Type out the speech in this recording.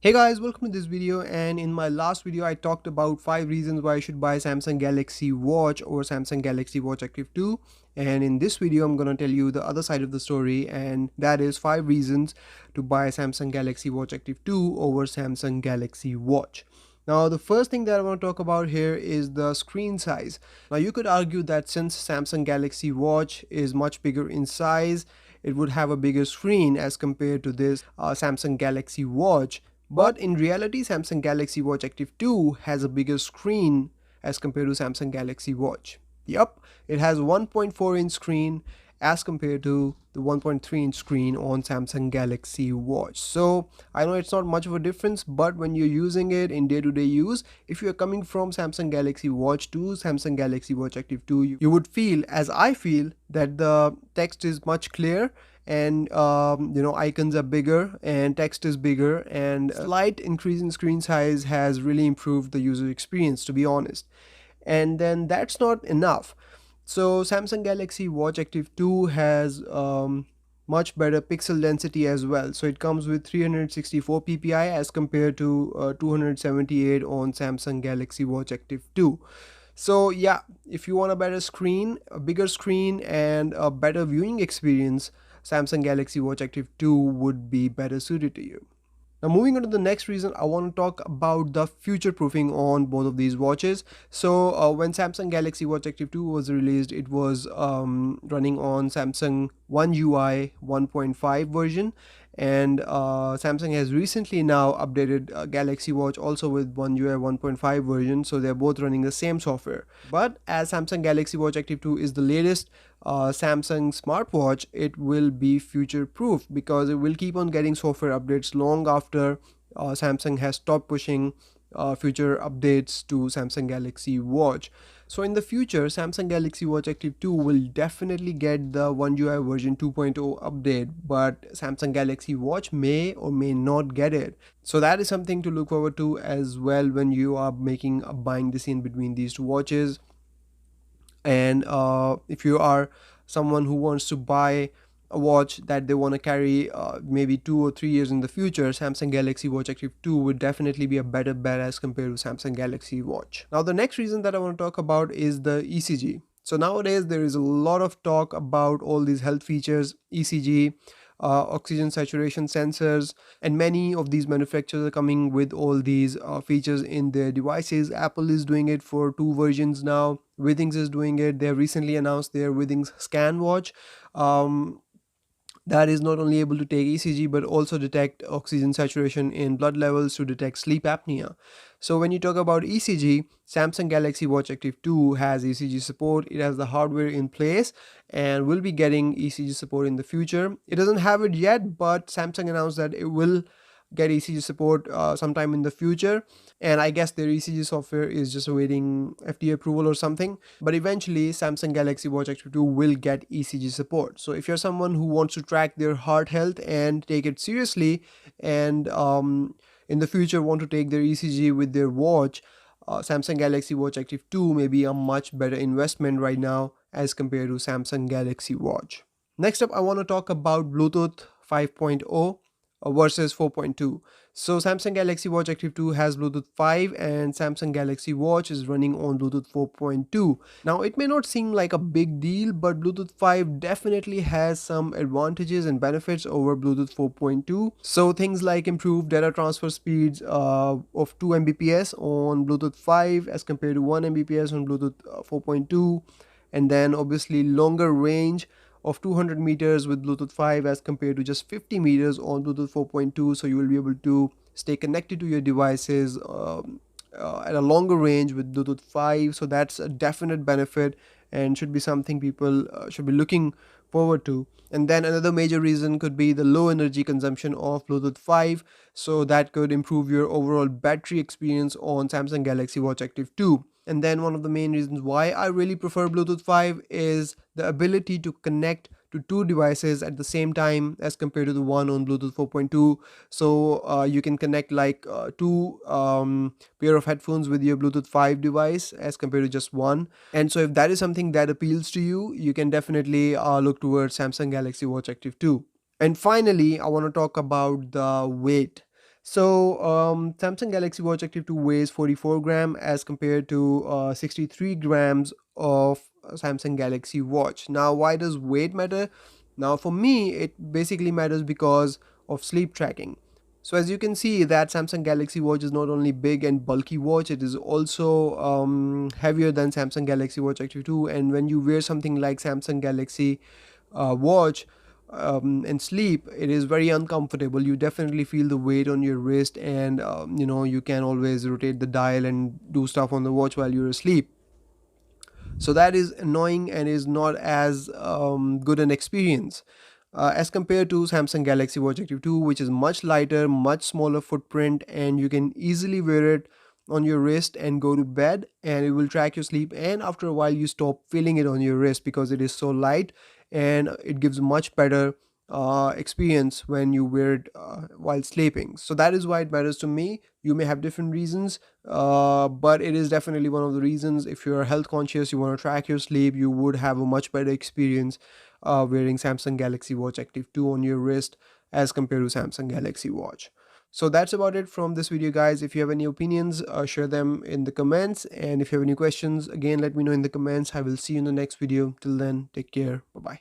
Hey guys, welcome to this video. And in my last video I talked about 5 reasons why you should buy Samsung Galaxy Watch or Samsung Galaxy Watch Active 2, and in this video I'm going to tell you the other side of the story, and that is 5 reasons to buy Samsung Galaxy Watch Active 2 over Samsung Galaxy Watch. Now the first thing that I want to talk about here is the screen size. Now you could argue that since Samsung Galaxy Watch is much bigger in size, it would have a bigger screen as compared to this Samsung Galaxy Watch. But in reality, Samsung Galaxy Watch Active 2 has a bigger screen as compared to Samsung Galaxy Watch. Yup, it has 1.4-inch screen as compared to the 1.3-inch screen on Samsung Galaxy Watch. So I know it's not much of a difference, but when you're using it in day-to-day use, if you're coming from Samsung Galaxy Watch to Samsung Galaxy Watch Active 2, you would feel, as I feel, that the text is much clearer, and icons are bigger and text is bigger, and a slight increase in screen size has really improved the user experience, to be honest. And then that's not enough. So Samsung Galaxy Watch Active 2 has much better pixel density as well. So it comes with 364 ppi as compared to 278 on Samsung Galaxy Watch Active 2. So yeah, if you want a better screen, a bigger screen, and a better viewing experience, Samsung Galaxy Watch Active 2 would be better suited to you. Now moving on to the next reason, I want to talk about the future proofing on both of these watches. So when Samsung Galaxy Watch Active 2 was released, it was running on Samsung One UI 1.5 version, and Samsung has recently now updated Galaxy Watch also with One UI 1.5 version, so they're both running the same software. But as Samsung Galaxy Watch Active 2 is the latest Samsung smartwatch, it will be future proof because it will keep on getting software updates long after Samsung has stopped pushing future updates to Samsung Galaxy Watch. So in the future, Samsung Galaxy Watch Active 2 will definitely get the One UI version 2.0 update, but Samsung Galaxy Watch may or may not get it. So that is something to look forward to as well when you are making a buying decision between these two watches. And if you are someone who wants to buy a watch that they want to carry maybe 2 or 3 years in the future, Samsung Galaxy Watch Active 2 would definitely be a better bet as compared to Samsung Galaxy Watch. Now the next reason that I want to talk about is the ECG. So nowadays there is a lot of talk about all these health features, ECG, oxygen saturation sensors, and many of these manufacturers are coming with all these features in their devices. Apple is doing it for 2 versions now. Withings is doing it. They have recently announced their Withings Scan watch. That is not only able to take ECG but also detect oxygen saturation in blood levels to detect sleep apnea. So when you talk about ECG, Samsung Galaxy Watch Active 2 has ECG support. It has the hardware in place and will be getting ECG support in the future. It doesn't have it yet, but Samsung announced that it will get ECG support sometime in the future, and I guess their ECG software is just awaiting FDA approval or something. But eventually Samsung Galaxy Watch Active 2 will get ECG support. So if you're someone who wants to track their heart health and take it seriously, and in the future want to take their ECG with their watch, Samsung Galaxy Watch Active 2 may be a much better investment right now as compared to Samsung Galaxy Watch. Next up, I want to talk about Bluetooth 5.0 versus 4.2. So Samsung Galaxy Watch Active 2 has Bluetooth 5 and Samsung Galaxy Watch is running on Bluetooth 4.2. Now it may not seem like a big deal, but Bluetooth 5 definitely has some advantages and benefits over Bluetooth 4.2. So things like improved data transfer speeds of 2 Mbps on Bluetooth 5 as compared to 1 Mbps on Bluetooth 4.2, and then obviously longer range of 200 meters with Bluetooth 5 as compared to just 50 meters on Bluetooth 4.2. So you will be able to stay connected to your devices at a longer range with Bluetooth 5. So that's a definite benefit and should be something people should be looking forward to. And then another major reason could be the low energy consumption of Bluetooth 5. So that could improve your overall battery experience on Samsung Galaxy Watch Active 2. And then one of the main reasons why I really prefer Bluetooth 5 is the ability to connect to 2 devices at the same time as compared to the one on Bluetooth 4.2. So you can connect like two pair of headphones with your Bluetooth 5 device as compared to just one. And so if that is something that appeals to you, you can definitely look towards Samsung Galaxy Watch Active 2. And finally, I want to talk about the weight. So Samsung Galaxy Watch Active 2 weighs 44 gram as compared to 63 grams of Samsung Galaxy Watch. Now, why does weight matter? Now, for me, it basically matters because of sleep tracking. So as you can see, that Samsung Galaxy Watch is not only big and bulky watch, it is also heavier than Samsung Galaxy Watch Active 2. And when you wear something like Samsung Galaxy watch and sleep, it is very uncomfortable. You definitely feel the weight on your wrist, and you can always rotate the dial and do stuff on the watch while you're asleep. So that is annoying and is not as good an experience as compared to Samsung Galaxy Watch Active 2, which is much lighter, much smaller footprint, and you can easily wear it on your wrist and go to bed, and it will track your sleep. And after a while you stop feeling it on your wrist because it is so light, and it gives much better experience when you wear it while sleeping. So that is why it matters to me. You may have different reasons, but it is definitely one of the reasons. If you're health conscious, you want to track your sleep, you would have a much better experience wearing Samsung Galaxy Watch Active 2 on your wrist as compared to Samsung Galaxy Watch. So that's about it from this video, guys. If you have any opinions, share them in the comments, and if you have any questions, again, let me know in the comments. I will see you in the next video. Till then, take care. Bye bye.